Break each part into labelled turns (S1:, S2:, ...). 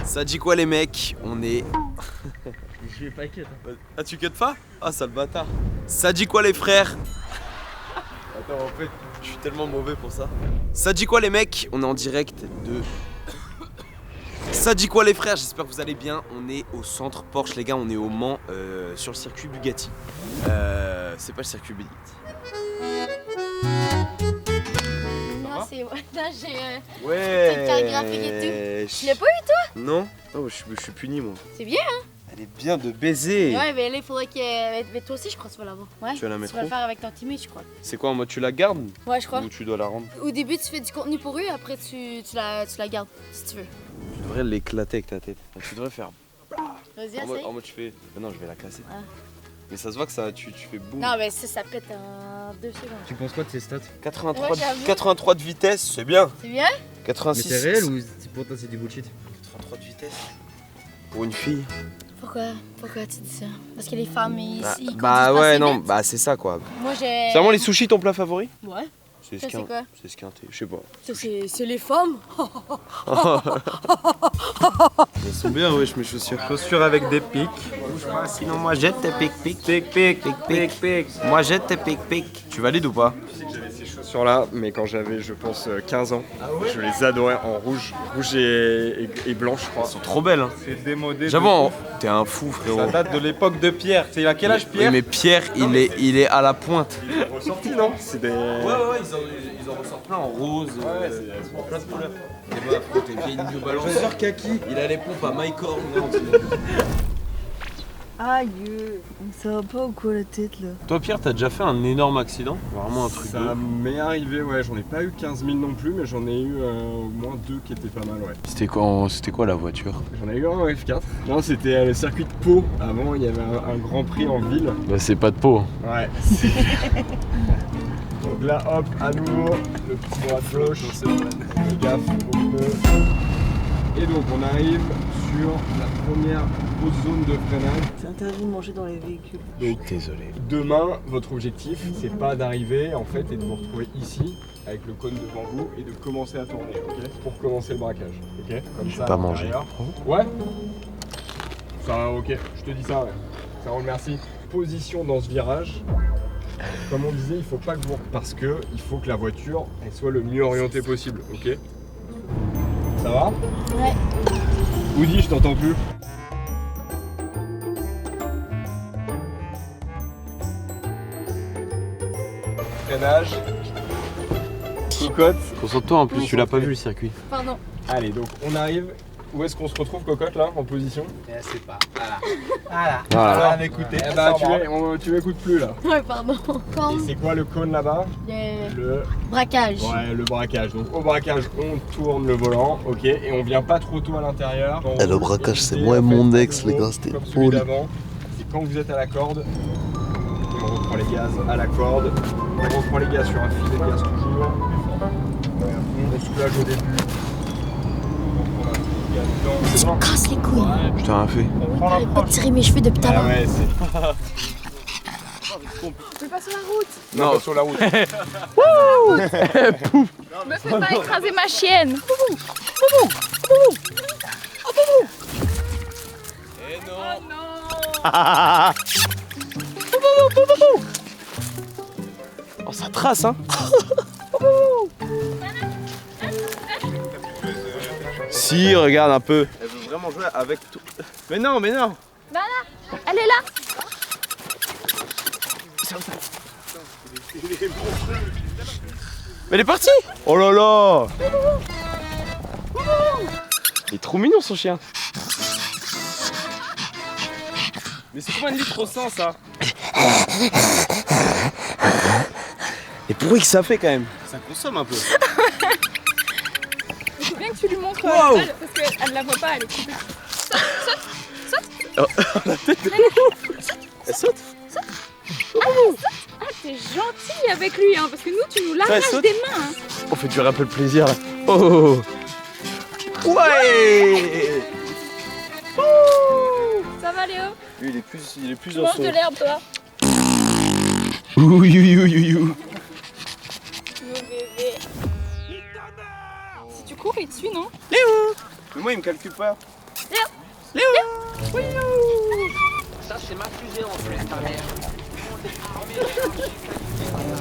S1: Ça dit quoi les mecs? On est...
S2: Je vais pas cut.
S1: Ah tu cut pas? Ah sale bâtard. Ça dit quoi les frères? Attends en fait je suis tellement mauvais pour ça. Ça dit quoi les mecs? On est en direct de... Ça dit quoi les frères? J'espère que vous allez bien. On est au centre Porsche les gars, on est au Mans sur le circuit Bugatti. C'est pas le circuit Bugatti.
S3: Non, c'est moi. Non, j'ai
S1: Ouais.
S3: une carte graphique et tout. Tu l'as pas eu toi?
S1: Non. Oh, je suis puni moi.
S3: C'est bien hein?
S1: Elle est bien de baiser.
S3: Ouais, mais là il faudrait que. Mais toi aussi, je crois que tu vas l'avoir. Ouais.
S1: Tu vas la mettre
S3: Tu vas
S1: où?
S3: le faire avec ton teammate, je crois.
S1: C'est quoi en mode tu la gardes?
S3: Ouais, je crois.
S1: Ou tu dois la rendre?
S3: Au début, tu fais du contenu pour eux, après tu la gardes si tu veux.
S1: Tu devrais l'éclater avec ta tête. Tu devrais faire.
S3: Vas-y,
S1: En mode,
S3: essaye.
S1: tu fais. Non, je vais la casser.
S3: Ah.
S1: Mais ça se voit que ça, tu fais boum.
S3: Non, mais ça pète en 2 secondes.
S2: Tu penses quoi de ces stats?
S1: 83,
S3: Ouais, j'avoue.
S1: 83 de vitesse, c'est bien.
S3: C'est bien?
S1: 86.
S2: Mais c'est réel ou pour toi c'est du bullshit?
S1: 83 de vitesse. Pour une fille.
S3: Pourquoi tu dis ça? Parce que les femmes ici. ils conduisent
S1: Bah
S3: pas
S1: ouais,
S3: assez
S1: non,
S3: vite.
S1: bah c'est ça quoi.
S3: Moi j'ai.
S1: C'est vraiment les sushis ton plat favori?
S3: Ouais.
S1: C'est
S3: Ça, c'est quoi?
S1: C'est esquinté, je sais pas.
S3: Ça, c'est les femmes.
S1: Elles sont bien, wesh, mes chaussures.
S4: Chaussures avec des pics. Bouge pas, sinon moi jette tes pics, pics. Moi jette tes pics.
S1: Tu valides ou pas?
S4: Tu sais que j'avais ces chaussures-là, mais quand j'avais, je pense, 15 ans. Je les adorais en rouge et blanc, je crois.
S1: Elles sont trop belles, hein.
S4: C'est démodé.
S1: J'avoue, t'es un fou, frérot.
S4: Ça date de l'époque de Pierre. C'est à quel âge
S1: Oui,
S4: Pierre?
S1: mais Pierre, il est à la pointe.
S4: Ressorti, non? C'est des.
S1: Ouais, ils en ressortent plein en rose.
S4: Ouais, elles sont en plein de couleurs.
S1: Et bah, frérot, t'es vieille New Balance.
S4: kaki.
S1: Il a les pompes à Mycorn.
S5: Aïe, ça va pas ou quoi la tête là?
S1: Toi, Pierre, t'as déjà fait un énorme accident? Vraiment un truc
S4: Ça m'est arrivé, ouais. J'en ai pas eu 15 000 non plus, mais j'en ai eu au moins 2 qui étaient pas mal, ouais.
S1: C'était quoi la voiture?
S4: J'en ai eu un en F4. Non, c'était le circuit de Pau. Avant, il y avait un grand prix en ville.
S1: Bah, c'est pas de peau.
S4: Ouais. Donc là, hop, à nouveau, le petit bras de gauche. Fais gaffe au pneu. Et donc, on arrive sur la première grosse zone de freinage.
S5: C'est interdit de manger dans les véhicules.
S4: Donc,
S1: Désolé.
S4: demain, votre objectif, c'est pas d'arriver en fait et de vous retrouver ici avec le cône devant vous et de commencer à tourner, ok? Pour commencer le braquage, ok? Comme
S1: Je vais pas manger.
S4: Ouais? Ça va, ok. Je te dis ça, ouais. Ça roule, merci. Position dans ce virage. Comme on disait, il faut pas que vous... Parce que il faut que la voiture, elle soit le mieux orientée possible, ok? Ça va?
S3: Ouais.
S4: Woody, je t'entends plus. Freinage. Cocotte.
S1: Concentre-toi, en plus, tu l'as pas vu le circuit.
S3: Pardon.
S4: Allez, donc on arrive. Où est-ce qu'on se retrouve, Cocotte, là, en position?
S6: C'est pas. Voilà.
S1: Voilà.
S6: Écoutez.
S4: Eh bah, tu m'écoutes plus, là.
S3: Ouais, pardon.
S4: Et c'est quoi le cône là-bas?
S3: Le
S4: Le...
S3: braquage.
S4: Ouais, le braquage. Donc au braquage, on tourne le volant, ok, et on vient pas trop tôt à l'intérieur.
S7: Eh, le braquage, c'est moi et mon ex, les gars, c'était
S4: comme celui
S7: poli.
S4: d'avant. C'est quand vous êtes à la corde, et on reprend les gaz à la corde, on reprend les gaz sur un filet de gaz toujours. On soulage au début. On reprend un petit peu de gaz dedans.
S3: Tu
S4: C'est
S3: me
S4: bon.
S3: casses les couilles.
S1: Je t'ai rien fait.
S3: J'arrête pas de tirer mes cheveux depuis tout à
S4: Ah
S3: l'heure.
S4: ouais, c'est...
S3: Je vais pas sur la route.
S4: Non, pas sur la route.
S8: Me fais pas écraser ma chienne.
S1: Oh, ça trace, hein. Si, regarde un peu. Elle veut vraiment jouer avec tout. Mais non, mais non.
S8: Elle est là.
S1: Mais elle est partie. Oh là là. Il est trop mignon son chien. Mais c'est combien de litres au sein ça? Et pour que ça fait quand même. Ça consomme un peu.
S8: Il faut bien que tu lui montres
S1: Wow.
S8: elle, parce qu'elle ne la voit pas, elle est trop petite.
S1: Elle saute.
S8: Ah, t'es gentil avec lui, hein, parce que nous, tu nous l'arraches
S1: saute.
S8: des mains. Hein.
S1: On fait du rappel plaisir là. Oh. Ouais.
S8: Ça va, Léo?
S1: Lui il est plus
S8: Tu
S1: dans
S8: manges
S1: son...
S8: de l'herbe, toi?
S1: Ouh.
S8: Mon bébé. Si tu tu cours, il te suit, non?
S1: Mais moi, il me calcule pas.
S6: Ça, c'est ma fusée en plus, ta mère.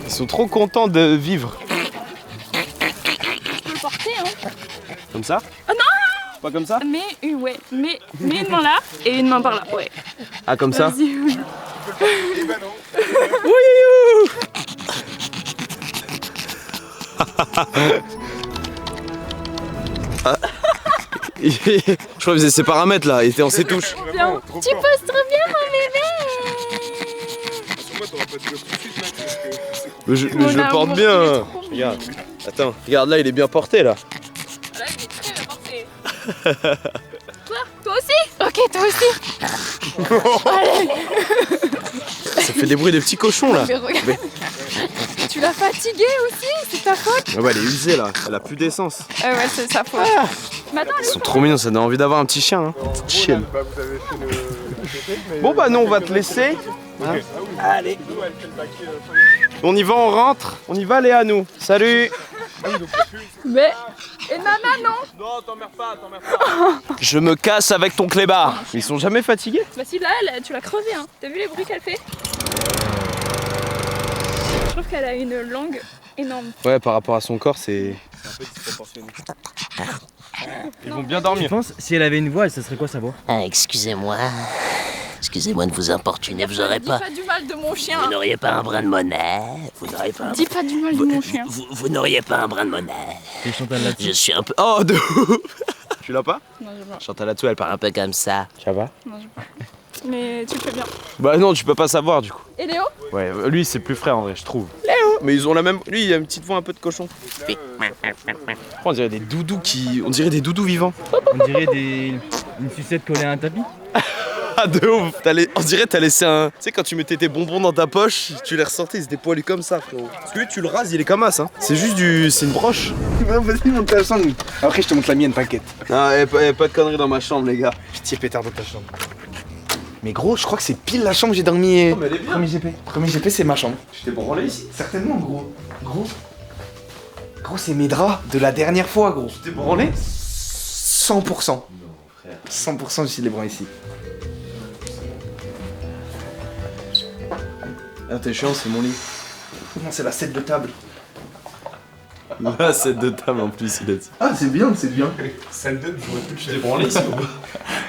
S1: Ils sont trop contents de vivre.
S8: Tu peux le porter, hein?
S1: Comme ça?
S8: Ah non!
S1: Pas comme ça?
S8: Mais ouais, mets une main là et une main par là, ouais.
S1: Ah, comme ça?
S8: Vas-y, oui.
S1: Je crois qu'il faisait ses paramètres là, il était en ses touches.
S8: Bien. Tu poses trop bien, mon bébé.
S1: Mais je
S8: Mon
S1: le porte
S8: amour,
S1: bien.
S8: il est trop
S1: Regarde. Attends, regarde là, il est bien porté là.
S8: Là, il est très bien porté. Toi aussi? Ok, toi aussi. Allez.
S1: Ça fait des bruits de petits cochons là.
S8: Mais regarde. Tu l'as fatigué aussi, c'est ta faute.
S1: Ah ouais, elle est usée là, elle a plus d'essence.
S8: Ouais, c'est sa faute. Mais attends,
S1: Ils sont trop mignons, ça donne envie d'avoir un petit chien. Hein. Petite chienne. Bon bah non, on va te laisser. Hein. Allez. On y va, on rentre. On y va, Léa, nous. Salut.
S8: Mais. Et Nana, non?
S1: Non, t'emmerdes pas. Je me casse avec ton clébard. Ils sont jamais fatigués?
S8: Bah si, là, tu l'as crevé, hein. T'as vu les bruits qu'elle fait? Je trouve qu'elle a une langue énorme.
S1: Ouais, par rapport à son corps, c'est un peu disproportionné. Ils vont bien
S2: Je
S1: dormir.
S2: pense, si elle avait une voix, ça serait quoi sa voix?
S9: Ah, excusez-moi. Excusez-moi de vous importuner, vous aurez
S8: Dis
S9: pas...
S8: pas du mal de mon chien.
S9: Vous n'auriez pas un brin de monnaie. Vous n'auriez pas un...
S8: Dis pas du mal de mon chien.
S9: Vous n'auriez pas un brin de monnaie.
S2: Et Chantal là-dessus.
S9: Je suis un peu...
S1: Oh, de ouf. Tu l'as pas?
S8: Non, j'ai pas.
S1: Chantal là-dessous, elle parle
S9: Un peu comme ça.
S1: Ça va?
S8: Non, j'ai pas. Mais tu le fais bien.
S1: Bah non, tu peux pas savoir du coup.
S8: Et Léo?
S1: Ouais, lui c'est plus frais en vrai, je trouve. Léo. Mais ils ont la même. Lui, il a une petite voix un peu de cochon. On dirait des doudous qui. On dirait des doudous vivants.
S2: On dirait une sucette collée à un tapis.
S1: Ah de ouf. On dirait t'as laissé un. Tu sais quand tu mettais tes bonbons dans ta poche, tu les ressortais, ils étaient poilus comme ça, frérot. Parce que lui, tu le rases, il est comme as, hein. C'est juste du. C'est une broche.
S4: Vas-y, monte ta chambre. Après, je te montre la mienne, t'inquiète.
S1: Non, pas de conneries dans ma chambre, les gars.
S4: Pitié, pétard dans ta chambre. Mais gros, je crois que c'est pile la chambre où j'ai dormi.
S1: mais elle est bien.
S4: Premier GP. Premier GP, c'est ma chambre.
S1: Tu t'es branlé ici?
S4: Certainement, gros. Gros, c'est mes draps de la dernière fois, gros.
S1: Tu t'es branlé?
S4: 100%. 100% je suis les bras ici.
S1: Ah, t'es chiant, c'est mon lit.
S4: Non, c'est la set de table.
S1: Là, c'est de table en plus, il a dit.
S4: Ah, c'est bien, c'est bien.
S1: Celle de j'aurais pu que tu t'es branlé ici ou pas?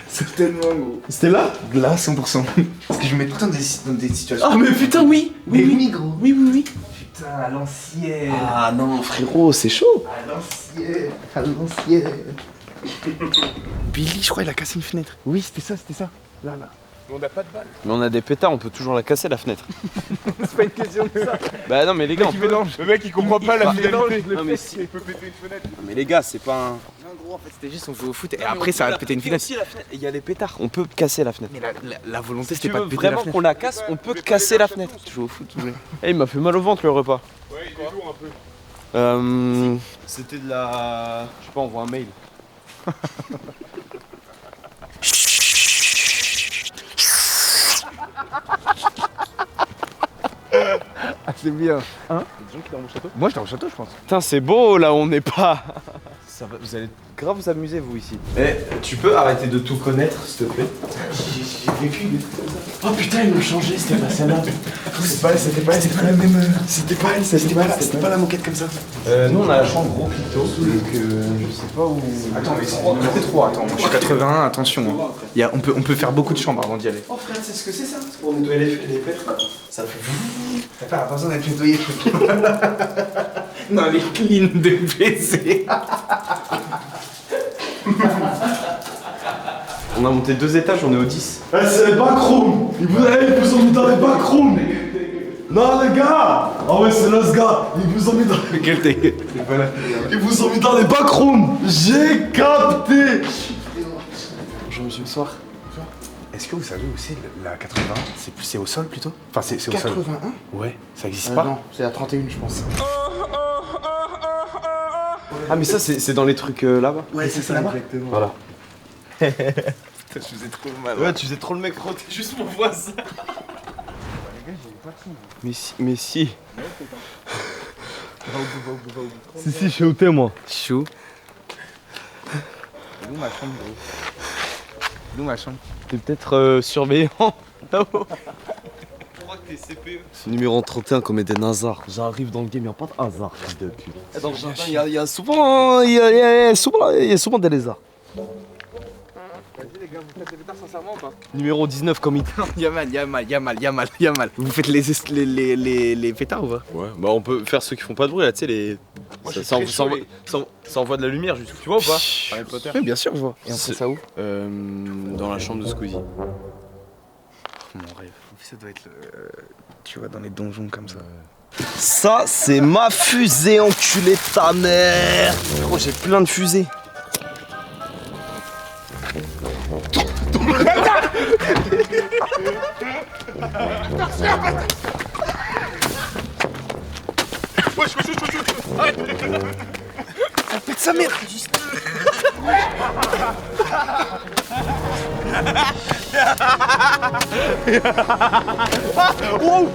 S4: Certainement, gros.
S1: C'était là?
S4: Là, 100%. Parce que je me mets tout le temps dans des situations.
S1: Ah, mais putain, oui!
S4: Oui, gros.
S1: Oui.
S4: Putain, à l'ancienne.
S1: Ah non, frérot, c'est chaud!
S4: À l'ancienne. À l'ancienne. Billy, je crois, il a cassé une fenêtre. Oui, c'était ça. Là.
S1: Mais on n'a pas de balle. Mais on a des pétards, on peut toujours la casser la fenêtre.
S4: C'est pas une question de ça.
S1: Bah non, mais les gars, on peut.
S4: Le mec, il comprend pas la finalité.
S1: Non, mais si.
S4: Il peut péter une fenêtre.
S1: Non, mais les gars, c'est pas un.
S4: Non, gros, en fait, c'était juste on jouait au foot et après, ça a pété une fenêtre.
S1: Aussi, la fenêtre. Il y a des pétards, on peut casser la fenêtre.
S4: Mais la volonté,
S1: Si
S4: c'était
S1: tu
S4: pas
S1: veux
S4: de péter la
S1: vraiment
S4: fenêtre.
S1: qu'on la casse, on peut casser la fenêtre. Tu joues au foot, tu voulais. Eh, il m'a fait mal au ventre le repas.
S4: Ouais, il est lourd un peu.
S1: C'était de la. Je sais pas, on voit un mail.
S4: Ah, c'est bien. Hein?
S1: Des gens qui dorment au château.
S4: Moi, j'étais au château, je pense.
S1: Putain, c'est beau là où on n'est pas. Ça va, vous allez grave vous amuser vous ici. Eh, tu peux arrêter de tout connaître s'il te plaît?
S4: J'ai vécu des trucs comme ça.
S1: Oh putain, ils l'ont changé, c'était pas celle-là.
S4: C'était pas la même. C'était pas la moquette comme ça.
S1: Nous on a la chambre gros picto, donc je sais pas où.
S4: Attends, mais c'est numéro 3. Attends, moi je suis 81, attention. Hein. On peut faire beaucoup de chambres avant d'y aller.
S1: Oh frère, c'est ce que c'est ça? C'est pour nettoyer les pétrins. Ça fait.
S4: T'as pas besoin d'être nettoyé. Non, les clean de baiser.
S1: On a monté 2 étages, on est au 10.
S7: Eh, c'est les backrooms. Ils vous ont mis dans les backrooms. Non, les gars. Ah ouais, c'est là ce gars. Ils vous ont mis dans...
S1: Quel t'es?
S7: Ils vous ont mis dans les backrooms. J'ai capté.
S1: Bonjour monsieur, bonsoir.
S4: Est-ce que vous savez où c'est la 81? C'est au sol plutôt? Enfin, c'est au sol. 81? Ouais, ça existe pas?
S5: Non, c'est la 31, je pense.
S1: Ah mais ça c'est dans les trucs là-bas.
S4: Ouais, c'est ça là-bas.
S1: Voilà.
S4: Putain, je faisais trop mal.
S1: Ouais, tu faisais trop le mec, gros, t'es juste mon voisin. Mais si.
S7: Si, je suis au thé, moi.
S1: Chou.
S2: D'où ma chambre, gros. D'où ma chambre.
S1: T'es peut-être surveillant là-haut. Je crois que t'es CPE. C'est numéro 31 comme des hasards. J'arrive dans le game, y'a pas de hasard, fils de pute. Dans le jardin, il y a souvent. Il y a souvent des lézards.
S4: Vas-y les gars, vous faites les pétards sincèrement ou pas?
S1: Numéro 19 comme il.
S10: Y'a mal. Vous faites les pétards ou pas?
S1: Ouais, bah on peut faire ceux qui font pas de bruit là, tu sais, les. Ça envoie de la lumière juste. Tu vois ou pas? Harry Potter.
S10: Oui, bien sûr, je vois. Et on fait ça où?
S1: Dans la chambre de Squeezie.
S10: Mon rêve. Ça doit être tu vois, dans les donjons comme ça.
S1: Ça, c'est ma fusée, enculé de ta mère. Gros, j'ai plein de fusées.
S10: Elle pète sa mère.
S1: Wow.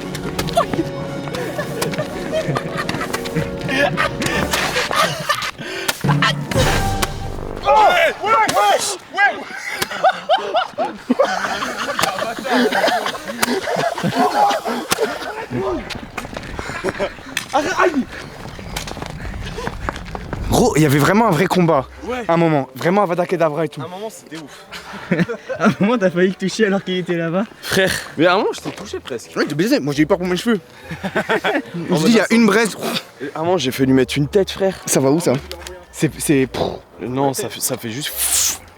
S10: Gros, il y avait vraiment un vrai combat. Ouais. Un moment, vraiment Avada Kedavra et tout.
S1: Un moment, c'était ouf.
S2: À un moment, t'as failli le toucher alors qu'il était là-bas.
S1: Frère, mais à un moment, je t'ai touché presque.
S10: Ouais, tu baisais, moi j'ai eu peur pour mes cheveux. Je me dis, il y a une braise.
S1: À un moment, j'ai fait lui mettre une tête, frère.
S10: Ça va où ça? C'est.
S1: Non, ça fait juste.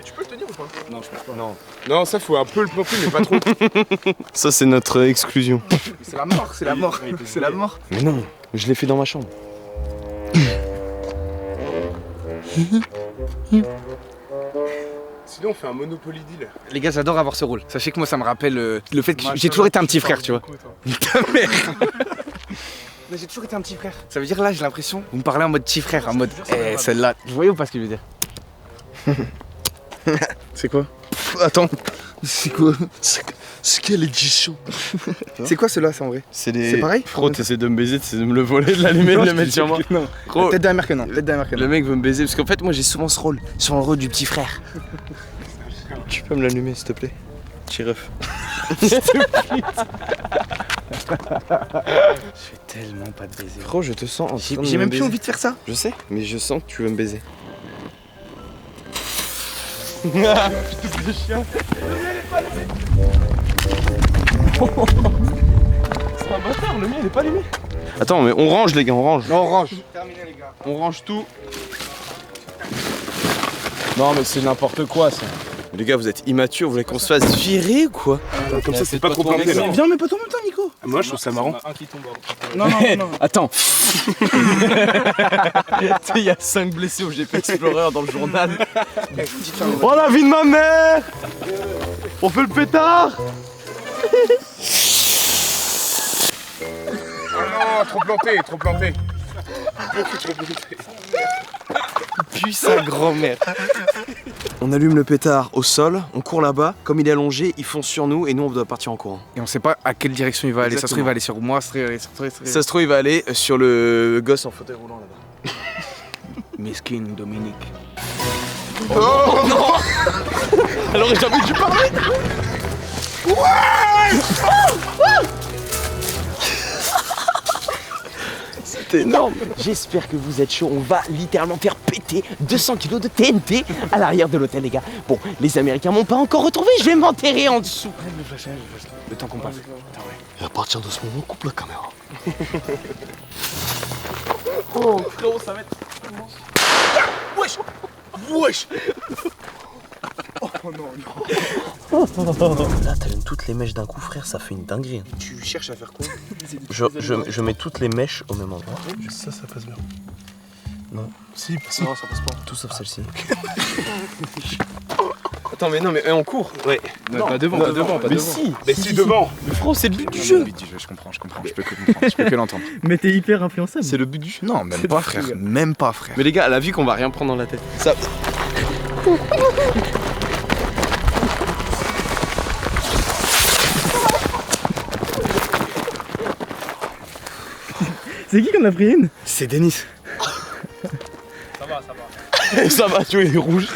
S4: Tu peux le tenir ou pas? Non, je pense pas. Non, ça faut un peu le pomper, mais pas trop.
S1: Ça, c'est notre exclusion.
S10: C'est la mort, c'est la mort. C'est la mort.
S1: Mais non, je l'ai fait dans ma chambre.
S4: Sinon, on fait un Monopoly deal.
S10: Les gars, j'adore avoir ce rôle. Sachez que moi, ça me rappelle le fait que j'ai toujours été un petit frère, tu vois. Ta mère. Mais j'ai toujours été un petit frère. Ça veut dire là, j'ai l'impression, vous me parlez en mode petit frère, en mode celle-là. Vous voyez ou pas ce que je veux dire? C'est quoi? Attends, c'est quoi?
S7: C'est quelle édition?
S10: C'est quoi ceux-là, c'est en vrai?
S1: C'est
S10: pareil?
S1: Frérot, t'essaies de me baiser, t'essaies de me le voler, de l'allumer, de le mettre sur moi.
S10: Non.
S1: Gros,
S10: Tête d'américain, non. Tête d'américain.
S1: le mec veut me baiser parce qu'en fait, moi j'ai souvent ce rôle. Sur le rôle du petit frère. Tu peux me l'allumer, s'il te plaît? Petit ref.
S10: Je fais tellement pas de baiser.
S1: Frérot, je te sens en train de
S10: J'ai
S1: me
S10: même plus
S1: baiser.
S10: envie de faire ça.
S1: Je sais, mais je sens que tu veux me baiser. C'est un bâtard, le mien il est pas allumé. Attends, mais on range les gars, on range.
S10: Non, on range. Terminé les gars.
S1: On range tout. Non mais c'est n'importe quoi ça. Les gars, vous êtes immatures, vous voulez qu'on se fasse virer ou quoi?
S4: Comme ça, c'est pas trop planté.
S10: Viens, mais pas toi en même temps, Nico.
S4: Moi, je trouve ça marrant.
S10: Non.
S1: Attends. Tu sais, il y a 5 blessés au GP Explorer dans le journal. Oh la vie de ma mère! On fait le pétard!
S4: Ah non, trop planté. Beaucoup trop planté.
S1: Puis sa grand-mère. On allume le pétard au sol, on court là-bas, comme il est allongé, il fonce sur nous et nous on doit partir en courant.
S10: Et on sait pas à quelle direction il va aller. Ça se trouve, il va aller sur moi,
S1: Ça se trouve, il va aller sur le gosse en fauteuil roulant là-bas.
S10: Mesquine, Dominique.
S1: Oh non! Alors j'ai jamais dû parler! C'est énorme!
S9: J'espère que vous êtes chaud. On va littéralement faire péter 200 kilos de TNT à l'arrière de l'hôtel, les gars. Bon, les Américains m'ont pas encore retrouvé, je vais m'enterrer en dessous.
S10: Le temps qu'on passe.
S7: Et à partir de ce moment, on coupe la caméra.
S1: Oh frérot, ça va être...
S7: Wesh.
S9: Là, t'allumes toutes les mèches d'un coup, frère, ça fait une dinguerie.
S10: Tu cherches à faire quoi?
S9: Je mets toutes les mèches au même endroit.
S7: Ça passe bien.
S9: Non.
S7: Si, ça passe pas.
S9: Tout sauf celle-ci.
S1: Attends, mais non, mais on court.
S9: Ouais.
S10: Non, pas devant, pas devant.
S1: Mais si.
S4: Mais si, devant.
S1: Mais frérot, c'est le but du jeu.
S10: Je comprends. Je peux que comprendre. Je peux que l'entendre.
S2: Mais t'es hyper influençable.
S1: C'est le but du jeu.
S10: Non, même pas, frère. Même pas, frère.
S1: Mais les gars, elle a vu qu'on va rien prendre dans la tête. Ça...
S2: C'est qui qu'on a pris une?
S10: C'est Denis.
S1: Ça va, tu vois, il est rouge.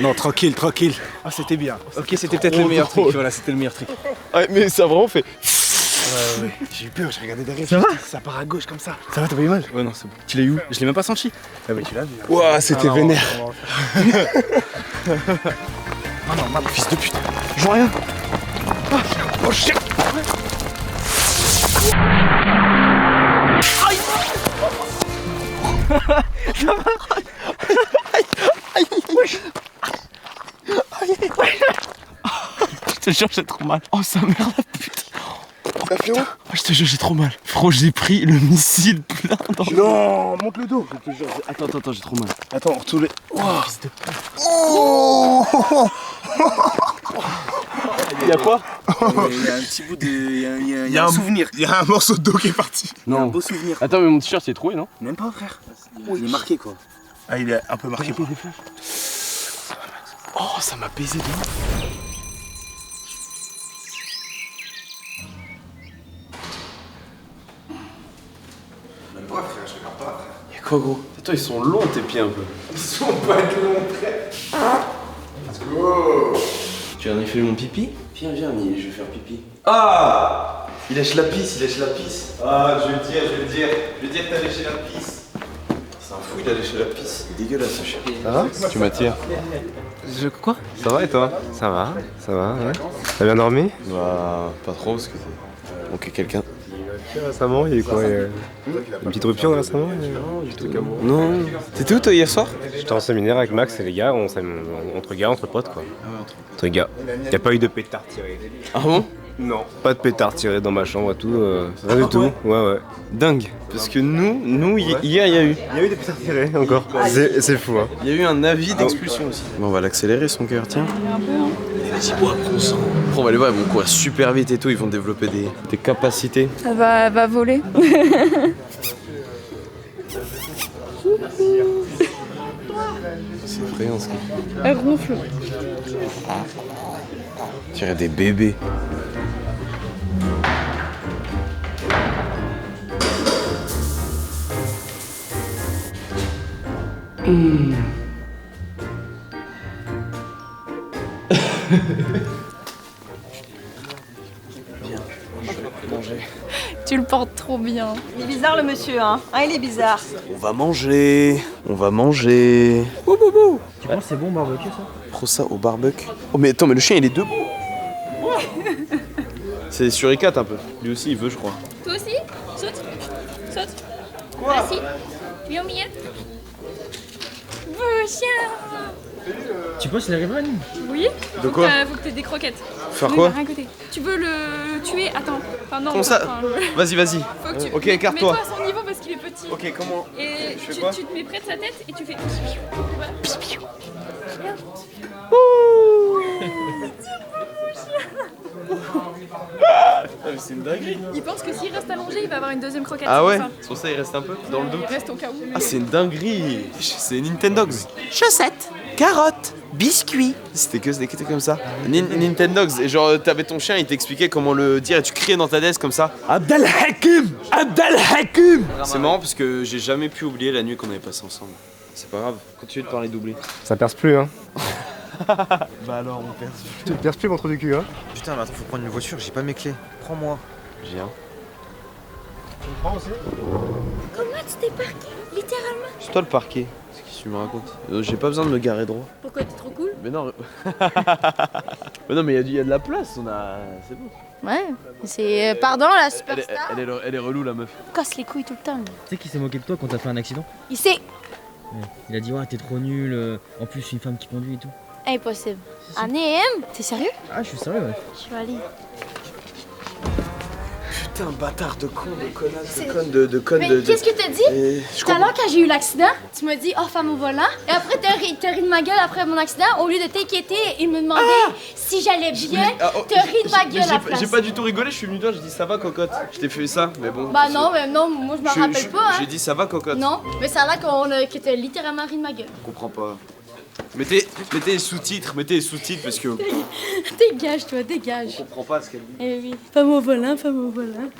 S10: Non, tranquille, tranquille. Ah, c'était bien. Ok, c'était peut-être le meilleur truc. Voilà, c'était le meilleur truc.
S1: Ouais, mais ça a vraiment fait.
S10: Ouais. J'ai eu peur, j'ai regardé derrière.
S2: Ça va?
S10: Ça part à gauche comme ça. Ça va, t'as pas eu mal? Ouais, non, c'est bon. Tu l'as eu où? Je l'ai même pas senti. Ah, bah, tu l'as vu.
S1: Ouah, c'était vénère.
S10: Non, fils de pute. Je vois rien. Oh shit. Je te jure, j'ai trop mal. Oh, sa mère la pute.
S1: Ça fait où?
S10: Je te jure, j'ai trop mal. Frérot, j'ai pris le missile plein dans le...
S1: Non, monte le dos.
S10: Je te jure, attends, j'ai trop mal.
S1: Attends, retourne les.
S10: Fils de pute. Oh. Il y a quoi? Il y a un petit bout de... Il y a un souvenir.
S7: Il y a un morceau de dos qui est parti.
S10: Non. Un beau souvenir.
S1: Attends, mais mon t-shirt il est troué, non?
S10: Même pas, frère. Il est marqué, quoi.
S7: Ah, il est un peu marqué.
S1: Oh, ça m'a baisé de ouf. Y'a quoi, gros? Attends, ils sont longs tes pieds un peu.
S4: Ils sont pas longs, frère. Let's go.
S1: Tu as en effet mon pipi? Viens, je vais faire pipi. Ah! Il lèche la pisse, Ah, je vais le dire que t'as léché la pisse. C'est un fou, il a léché la pisse. Il est dégueulasse ce chien. Ça va? Tu m'attires.
S10: Quoi?
S4: Ça va et toi? Ça va, ouais. T'as bien dormi?
S1: Bah, pas trop parce que t'as manqué quelqu'un.
S4: Récemment, il y a eu quoi? Une petite rupture récemment?
S1: Non. T'étais où toi hier soir?
S4: J'étais en séminaire avec Max et les gars, entre gars, entre potes quoi. Entre gars. Y'a pas eu de pétard tiré.
S1: Ah bon?
S4: Non, pas de pétard tiré dans ma chambre et tout, rien du tout. Ouais.
S1: Dingue. Parce que nous hier il y a eu.
S4: Il y a eu des pétards tirés encore. C'est fou hein.
S1: Il y a eu un avis d'expulsion aussi. Bon, on va l'accélérer son cœur, tiens. Vas-y, bois, prends sang. Après, on va les voir, ils vont courir super vite et tout, ils vont développer des capacités.
S8: Elle va voler.
S1: C'est effrayant ce qu'il
S8: Elle ronfle.
S1: On dirait des bébés.
S8: Tu le portes trop bien.
S5: Il est bizarre le monsieur, hein. Ah, il est bizarre.
S1: On va manger.
S2: Tu penses que c'est bon barbecue ça?
S1: Prends ça au barbecue. Oh mais attends, mais le chien il est debout. C'est suricate un peu. Lui aussi il veut, je crois.
S8: Toi aussi? Saute. Quoi? Vas-y. Viens au milieu. Beau chien.
S2: Tu penses qu'il arrivera Nîmes?
S8: Oui.
S1: De quoi?
S8: Faut que t'aies des croquettes.
S1: Faire
S8: Oui,
S1: quoi?
S8: rien à côté. Tu veux le tuer? Attends. Enfin non.
S1: Comment ça? Vas-y.
S8: Faut que tu...
S1: Ok, écarte-toi.
S8: Mets-toi à son niveau parce qu'il est petit.
S1: Ok, comment?
S8: Et
S1: Je fais quoi?
S8: tu te mets près de sa tête et tu fais... Voilà.
S1: C'est une dinguerie.
S8: Il pense que s'il reste allongé, il va avoir une deuxième croquette.
S1: Ah
S8: c'est
S1: ouais?
S8: pour ça.
S1: C'est pour ça il reste un peu dans le doute.
S8: Il reste au cas où.
S1: Ah c'est une dinguerie. C'est Nintendogs.
S9: Chaussettes, carottes, biscuits.
S1: C'était que des comme ça. Nintendogs. Et genre t'avais ton chien, il t'expliquait comment le dire et tu criais dans ta desk comme ça.
S9: Abdel Hakim.
S1: C'est marrant parce que j'ai jamais pu oublier la nuit qu'on avait passée ensemble. C'est pas grave, continue de parler d'oubli.
S4: Ça perce plus hein.
S1: Bah alors on perd.
S4: Tu te perces plus mon trou du cul hein.
S11: Putain, mais attends, faut prendre une voiture, j'ai pas mes clés. Prends-moi.
S1: J'ai un.
S4: Tu me prends aussi?
S3: Comment tu t'es parqué? Littéralement.
S1: C'est toi le parquet. Qu'est-ce que tu me racontes? J'ai pas besoin de me garer droit.
S3: Pourquoi t'es trop cool?
S1: Mais non. Mais non, mais il y a de la place, on a. C'est bon.
S3: Ouais. C'est. Pardon, la superstar.
S1: Elle est relou la meuf.
S3: Casse les couilles tout le temps.
S2: Tu sais qui s'est moqué de toi quand t'as fait un accident?
S3: Il sait.
S2: Ouais. Il a dit ouais t'es trop nul, en plus une femme qui conduit et tout.
S3: Impossible. Anem, t'es sérieux?
S2: Ah je suis sérieux ouais.
S3: Je vais aller.
S1: Putain, bâtard de con, de connasse, de conne,
S3: Mais qu'est-ce que t'as dit?
S1: Je
S3: Tout à l'heure, quand j'ai eu l'accident, tu m'as dit, oh, femme au volant. Et après, t'as ri de ma gueule après mon accident. Au lieu de t'inquiéter et me demander si j'allais bien, t'as ri de ma gueule à la place.
S1: J'ai pas du tout rigolé, je suis venu toi, j'ai dit ça va cocotte. Je t'ai fait ça, mais bon.
S3: Bah non, moi je m'en rappelle pas. Hein.
S1: J'ai dit ça va cocotte.
S3: Non, mais ça a l'air que t'as littéralement ri de ma gueule.
S1: Je comprends pas. Mettez les sous-titres parce que.
S3: Dégage, toi, dégage.
S1: Je comprends pas ce qu'elle dit.
S3: Eh oui. Femme au volant.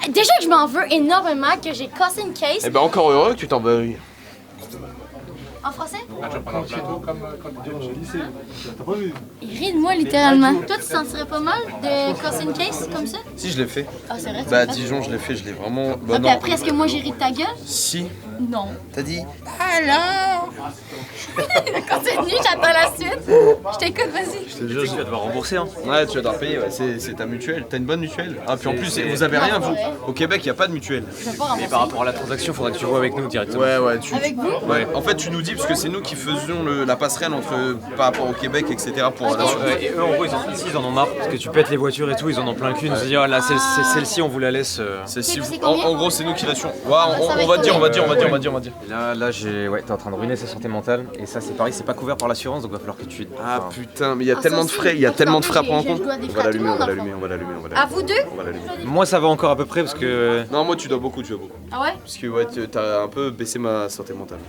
S3: Déjà que je m'en veux énormément, que j'ai cassé une caisse.
S1: Eh ben encore heureux que tu t'en veux.
S3: En français?
S4: Comme quand tu es au lycée. T'as pas vu?
S3: Il rit de moi littéralement. Toi, tu te sentirais pas mal de casser une case comme ça?
S1: Si, je l'ai fait.
S3: Ah, c'est vrai?
S1: Bah, à Dijon, je l'ai fait, je l'ai vraiment. Bah,
S3: Ah,
S1: non.
S3: puis après, est-ce que moi j'ai ri de ta gueule?
S1: Si.
S3: Non.
S1: T'as dit?
S3: Alors? Continue, j'attends la suite. Je t'écoute, vas-y.
S1: Je te jure, tu vas devoir rembourser. Hein. Ouais, tu vas devoir payer, ouais. C'est ta mutuelle. T'as une bonne mutuelle. Ah, puis en plus, vous avez rien, vous. Au Québec, il n'y a pas de mutuelle.
S12: Mais par rapport à la transaction, faudrait que tu vois avec nous directement.
S1: Ouais.
S3: Avec vous?
S1: Ouais. En fait, tu nous dis, parce que c'est nous qui faisions la passerelle entre par rapport au Québec, etc. pour la
S12: Et eux, en gros, ici, ils en ont marre parce que tu pètes les voitures et tout, ils en ont plein le cul. Ils nous disent, ah, là, celle-ci, on vous la laisse.
S1: En gros, c'est nous qui l'assurons. Ouais, on va dire.
S12: Là, t'es en train de ruiner sa santé mentale. Et ça, c'est pareil, c'est pas couvert par l'assurance, donc va falloir que tu.
S1: Ah putain, mais il y a tellement de frais, il y a tellement de frais à prendre en compte.
S3: On va l'allumer. À vous deux?
S1: On va l'allumer.
S12: Moi, ça va encore à peu près parce que.
S1: Non, moi, tu dois beaucoup.
S3: Ah ouais?
S1: Parce que ouais, t'as un peu baissé ma santé mentale.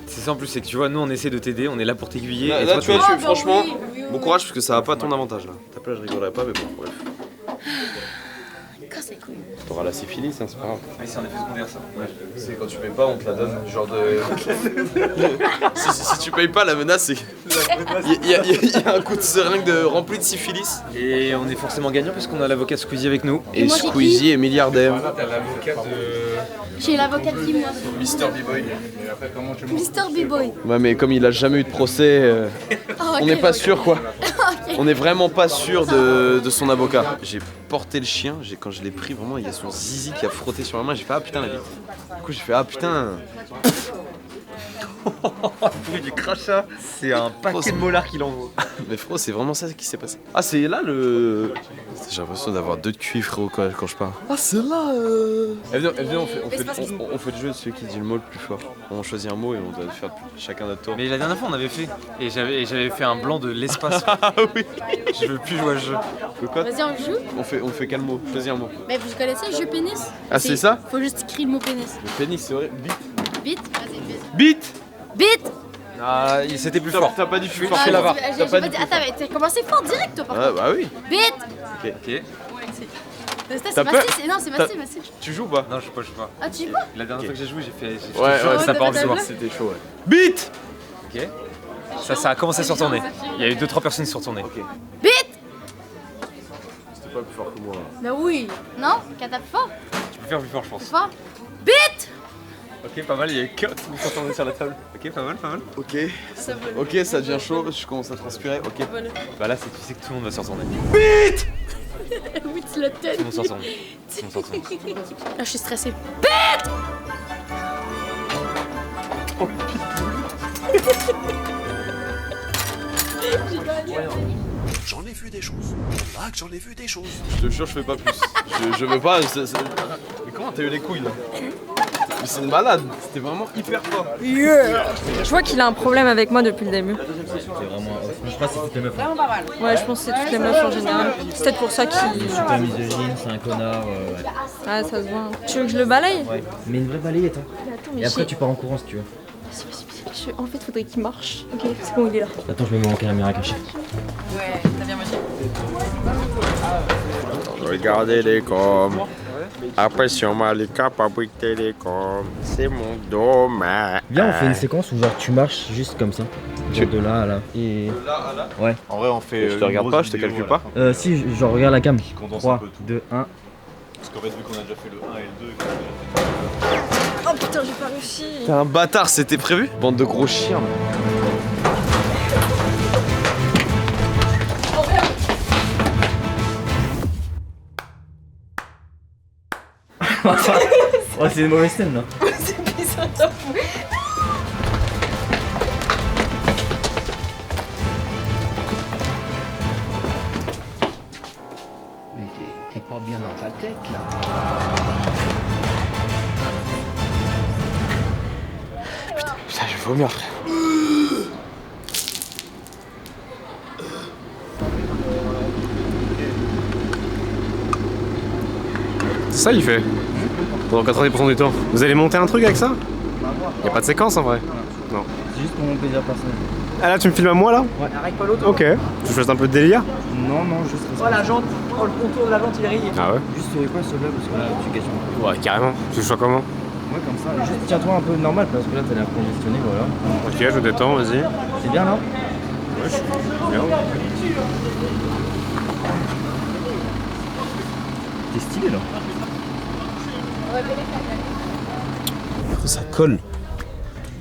S12: C'est ça en plus, c'est que tu vois, nous on essaie de t'aider, on est là pour t'aiguiller.
S1: Là,
S12: Et toi,
S1: tu vois,
S3: bah
S1: franchement,
S3: oui.
S1: bon courage parce que ça va pas à ton avantage là. T'as pas, je rigolerais pas, mais bon, bref.
S3: Casse les couilles.
S1: T'auras la syphilis, hein, c'est pas grave.
S12: Oui, c'est un effet secondaire ça.
S1: Ouais. C'est quand tu payes pas, on te la donne. Genre de. si tu payes pas, la menace c'est. Il y a un coup de seringue rempli de syphilis.
S12: Et on est forcément gagnant parce qu'on a l'avocat Squeezie avec nous.
S1: Et
S3: moi, j'ai
S1: Squeezie est milliardaire.
S12: Voilà, t'as l'avocat de.
S3: J'ai l'avocat de qui, moi?
S1: Mister B-Boy.
S3: Mister B-Boy.
S1: Ouais, mais comme il a jamais eu de procès, on n'est pas sûr quoi.
S3: Ok.
S1: On est vraiment pas sûr de son avocat. J'ai porté le chien, quand je l'ai pris, vraiment, il y a son zizi qui a frotté sur ma main. J'ai fait ah putain la vie. Du coup, j'ai fait ah putain.
S12: Le bruit du crachat, c'est un paquet de molars qu'il envoie.
S1: Mais frérot, c'est vraiment ça qui s'est passé. Ah, c'est là le. J'ai l'impression d'avoir deux de cuits, frérot, quand je parle. Ah, c'est là. Eh, viens, on fait le jeu de celui qui dit le mot le plus fort. On choisit un mot et on doit faire chacun notre tour.
S12: Mais la dernière fois on avait fait, et j'avais fait un blanc de l'espace.
S1: Ah oui.
S12: Je veux plus jouer à ce jeu.
S1: Quoi?
S3: Vas-y, on joue.
S1: On fait quel mot? Choisis un mot.
S3: Mais vous connaissez le jeu pénis?
S1: Ah, c'est ça?
S3: Faut juste écrire le mot pénis.
S1: Le pénis, c'est vrai. Bite.
S3: Bite? Vas-y, bite.
S1: Bite.
S3: Bite!
S12: Ah, c'était plus fort.
S1: T'as pas dit plus
S12: fort.
S1: fort.
S12: Fais la barre.
S3: J'ai pas dit. Attends, mais t'as commencé fort direct, toi, par
S1: Ah,
S3: contre.
S1: bah oui.
S3: Bite!
S1: Ok.
S3: C'est massif, non, c'est massif.
S1: Tu joues ou pas?
S12: Non, je joue pas.
S3: Ah, tu joues pas?
S12: La dernière fois que j'ai joué, j'ai fait.
S1: Ouais,
S12: ça part du soir.
S1: C'était chaud, ouais. Bite!
S12: Ok. Ça a commencé à se retourner. Il y a eu 2-3 personnes qui se sont retournées.
S3: Bite!
S1: C'était pas plus fort que moi.
S3: Bah oui. Non? Qu'à tape fort?
S12: Tu peux faire plus fort, je pense.
S3: Fort? Bite!
S12: Ok, pas mal, il y a eu 4 qui sont tournés sur la table. Ok, pas mal.
S1: Ok. Ok, ça devient chaud, je commence à transpirer. Ok.
S12: Bah là, tu sais que tout le monde va se retourner.
S1: Bite!
S3: Oui, tu l'as tenu.
S12: Tout le monde s'en retourne.
S3: Là, je suis stressée. Bite!
S1: Oh
S7: J'en ai vu des choses. Là que j'en ai vu des choses.
S1: Je te jure, je fais pas plus. Je veux pas. Mais comment t'as eu les couilles là? Mais c'est une malade. C'était vraiment hyper fort.
S5: Je vois qu'il a un problème avec moi depuis le début.
S2: C'est vraiment. Je sais pas si c'est toutes les meufs.
S5: Ouais, je pense que c'est toutes les meufs en général. C'est peut-être pour ça qu'il.
S2: Super misogyne, c'est un connard. Ouais.
S5: Ah, ça se voit. Tu veux que je le balaye?
S2: Ouais. Mais une vraie balayette, hein.
S5: Mais attends, mais
S2: Et après, tu pars en courant si tu veux.
S5: En fait, faudrait qu'il marche. Ok, c'est bon, il est là.
S2: Attends, je me mets en caméra cachée.
S5: Ouais, t'as bien mangé.
S4: Regardez les coms. Après sur Malika, Pabrick Télécom. C'est mon domaine.
S2: Viens, on fait une séquence où genre tu marches juste comme ça. Genre de là à là. Et. Ouais.
S11: En vrai, on fait.
S1: Je te regarde pas, je te calcule pas.
S2: Si, genre regarde la cam. 3, 2, 1.
S11: Parce qu'en fait, vu qu'on a déjà fait le 1 et le 2.
S5: Oh putain, j'ai pas réussi.
S1: T'es un bâtard, c'était prévu? Bande de gros chiens.
S2: Oh, c'est une mauvaise scène là.
S5: C'est bizarre, t'as fou.
S13: Mais t'es pas bien dans ta tête là.
S1: Putain, je vais vomir, frère.
S4: C'est ça il fait. Pendant 90% du temps. Vous allez monter un truc avec ça? Y'a pas de séquence en vrai. Non.
S2: C'est juste pour mon plaisir personnel.
S4: Ah là tu me filmes à moi là?
S2: Ouais.
S13: Arrête pas l'auto.
S4: Ok. Tu fais un peu de délire?
S2: Non, juste.
S13: Oh la jante, oh le contour de la jante il est rayé.
S4: Ah ouais?
S2: Juste sur les points, sur là, parce que là, tu gâches mon.
S4: Ouais carrément. Tu fais comment?
S2: Ouais, comme ça. Juste tiens-toi un peu normal parce que là, t'as l'air congestionné, voilà.
S4: Ok, je détends, vas-y.
S2: C'est bien, là?
S4: Ouais, je suis bien.
S2: T'es stylé, là.
S1: Ça colle.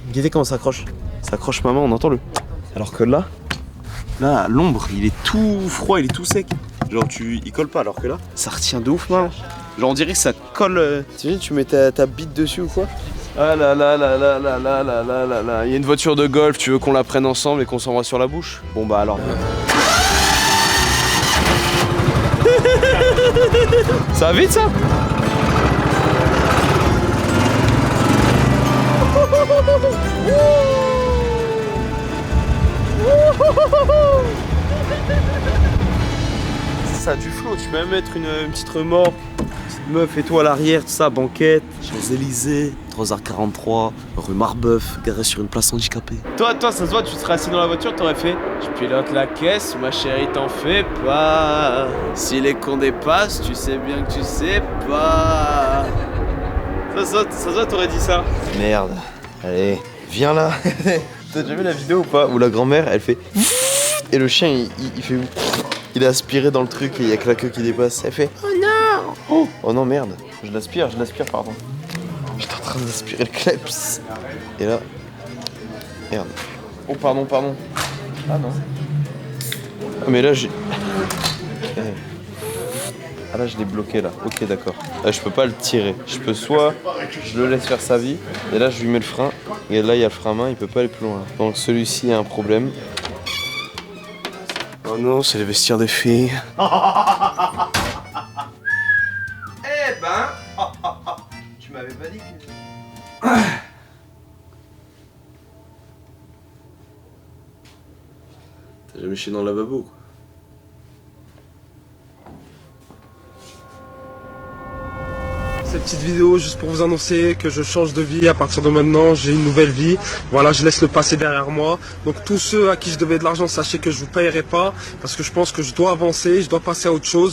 S1: Regardez comment ça accroche. Ça accroche maman, on entend le. Alors que là, à l'ombre, il est tout froid, il est tout sec. Genre il colle pas, alors que là, ça retient de ouf maman. Genre on dirait que ça colle. T'imagines, tu mets ta bite dessus ou quoi? Ah là là là là là là là là là là. Il y a une voiture de golf, tu veux qu'on la prenne ensemble et qu'on s'envoie sur la bouche? Bon bah alors. Ça va vite ça? Ça a du flow, tu peux même mettre une petite remorque, une petite meuf et tout à l'arrière, tout ça, banquette, Champs-Élysées, 3h43, rue Marbeuf, garé sur une place handicapée. Toi, ça se voit, tu serais assis dans la voiture, t'aurais fait je pilote la caisse, ma chérie, t'en fais pas. Si les cons dépassent, tu sais bien que tu sais pas. Ça se voit, t'aurais dit ça. Merde, allez, viens là. T'as déjà vu la vidéo ou pas? Où la grand-mère, elle fait et le chien, il fait. Il est aspiré dans le truc et il y a que la queue qui dépasse. Elle fait oh non! Oh non, merde. Je l'aspire, pardon. J'étais en train d'aspirer le kleps. Et là. Merde. Oh, pardon. Ah non. Ah, mais là, j'ai. Ah, là, je l'ai bloqué là. Ok, d'accord. Là, je peux pas le tirer. Je peux soit je le laisse faire sa vie, et là, je lui mets le frein. Et là, il y a le frein à main, il peut pas aller plus loin. Donc, celui-ci a un problème. Oh non, c'est les vestiaires des filles. Eh ben, tu m'avais pas dit que... T'as jamais chié dans le lavabo, quoi.
S14: Cette petite vidéo juste pour vous annoncer que je change de vie. À partir de maintenant, j'ai une nouvelle vie. Voilà, je laisse le passé derrière moi. Donc tous ceux à qui je devais de l'argent, sachez que je vous payerai pas parce que je pense que je dois avancer, je dois passer à autre chose.